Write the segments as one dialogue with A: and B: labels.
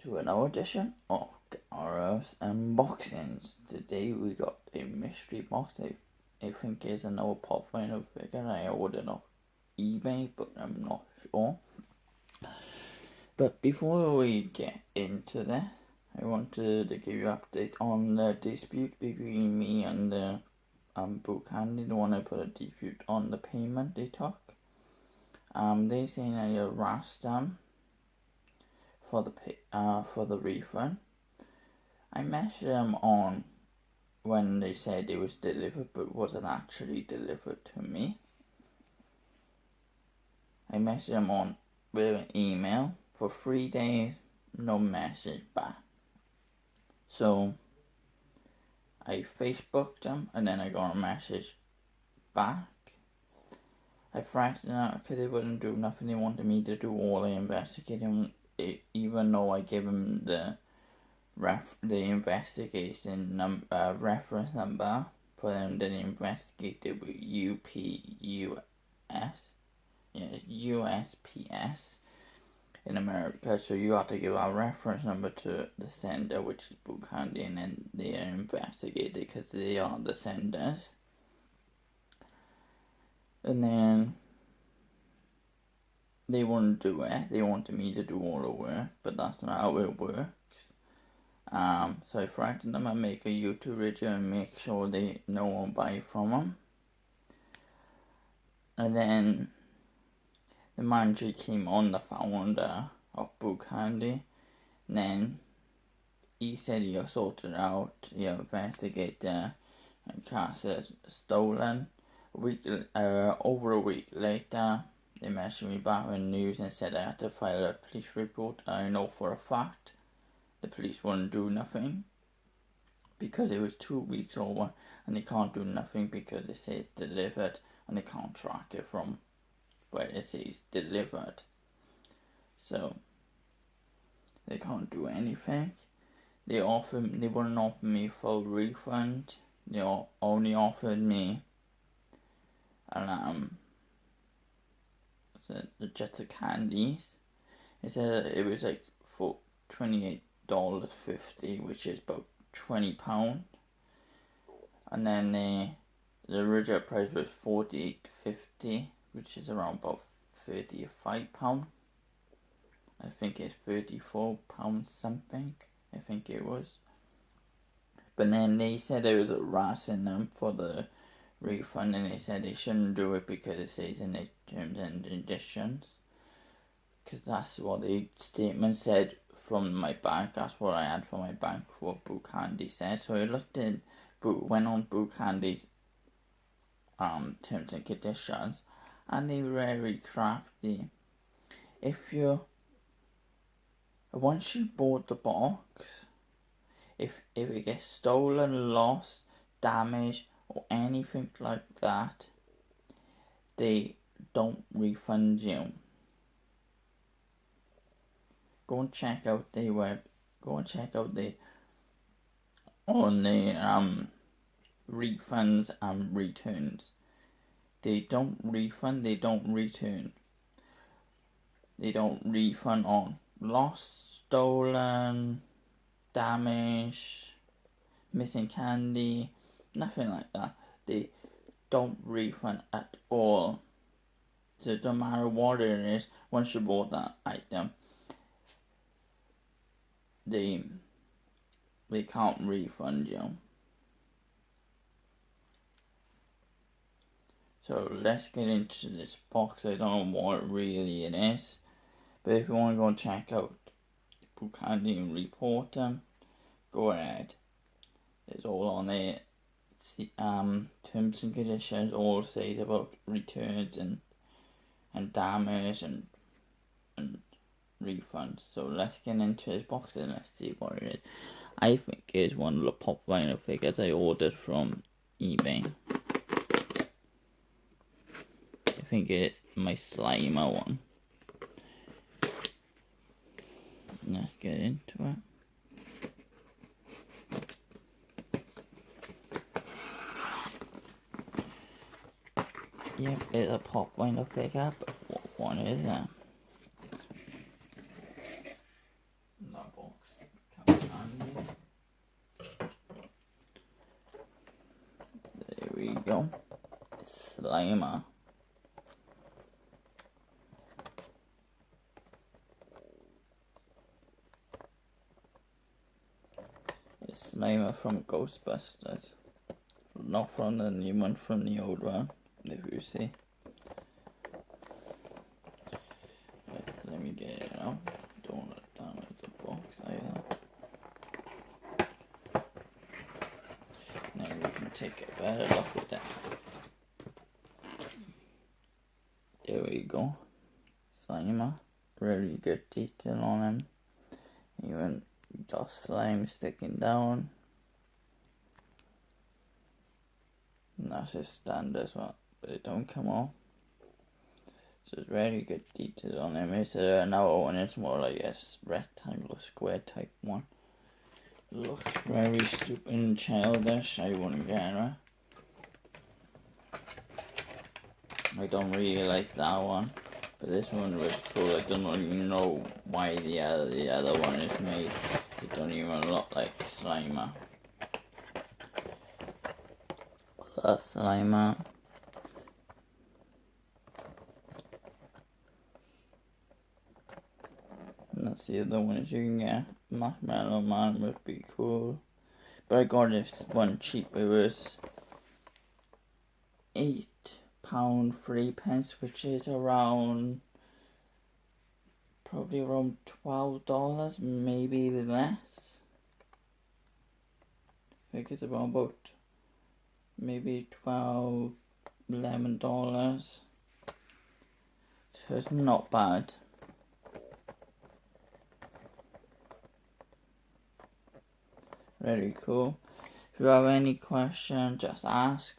A: to another edition of Gareth's Unboxings. Today we got a mystery box. I think it's another pop vinyl figure I ordered off eBay, but I'm not sure. But before we get into this, I wanted to give you an update on the dispute between me and the book handy, the one I put a dispute on the payment they took. They saying I harassed them for the refund. I messaged them on when they said it was delivered, but wasn't actually delivered to me. I messaged them on with an email for 3 days, no message back. So I Facebooked them, and then I got a message back. I threatened them because they wouldn't do nothing. They wanted me to do all the investigating, even though I gave them the investigation reference number for them to investigate it with USPS in America. So you have to give a reference number to the sender, which is Book Handy, and then they investigate it because they are the senders. And then they wouldn't do it. They wanted me to do all the work, but that's not how it works. So I threatened them and make a YouTube video and make sure no one buy from them. And then the manager came on, the founder of Book Handy, and then he said he'll sort it out, he'll investigate and class it stolen. Over a week later, they messaged me back with news and said I had to file a police report. I know for a fact the police wouldn't do nothing because it was 2 weeks over, and they can't do nothing because it says delivered, and they can't track it from where it says delivered. So they can't do anything. They wouldn't offer me full refund. They only offered me just the candies. It said it was like for $28.50, which is about £20, and then the original price was $48.50, which is around about £35. I think it's £34 something. I think it was. But then they said I was harassing them for the refund, and they said they shouldn't do it because it says in the terms and conditions. Because that's what the statement said from my bank. That's what I had from my bank, what Book Handy said. So I went on Book Handy's terms and conditions, and they were very crafty. Once you bought the box, if it gets stolen, lost, damaged, or anything like that, they don't refund you. Go and check out on the refunds and returns. They don't refund, they don't return. They don't refund on lost, stolen, damage, missing candy, nothing like that. They don't refund at all. So no matter what it is, once you bought that item, they can't refund you. So let's get into this box. I don't know what really it is, but if you want to go and check out Book Handy and report them, go ahead. It's all on there. Terms and conditions all say about returns and damage and refunds. So let's get into this box and let's see what it is. I think it's one of the pop vinyl figures I ordered from eBay. I think it's my Slimer one. Let's get into it. Yep, it's a pop vinyl figure, but what one is it? That box. go. Slimer. It's Slimer from Ghostbusters. Not from the new one, from the old one, if you see. Right, let me get it out. Don't want to damage the box either. Now we can take a better look at that. There we go. Slimer. Really good detail on him. Even got slime sticking down. And that's his stand as well, but it don't come off. So it's very good detail on him. It's another one, it's more like a rectangle square type one. Looks very stupid and childish, I wouldn't get it. I don't really like that one, but this one was cool. I don't even know why the other one is made. It don't even look like Slimer. That's Slimer. And that's the other one you can get. Marshmallow Man would be cool. But I got this one cheap. It was £8.03, which is around, probably around $12, maybe less. I think it's about maybe $12, $11. So it's not bad. Very cool. If you have any questions, just ask.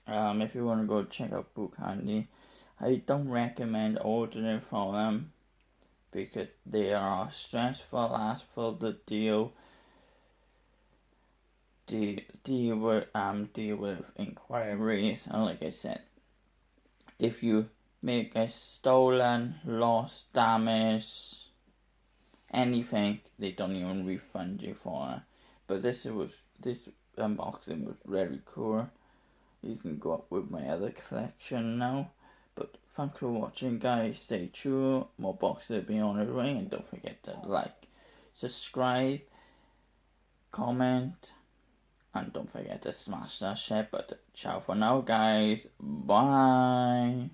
A: If you want to go check out Book Handy, I don't recommend ordering from them because they are stressful as for the deal with inquiries. And like I said, if you make a stolen, lost, damage, anything, they don't even refund you for it. But this unboxing was very cool. You can go up with my other collection now. But thanks for watching, guys. Stay tuned. More boxes will be on the way. And don't forget to like, subscribe, comment, and don't forget to smash that share button. Ciao for now, guys. Bye.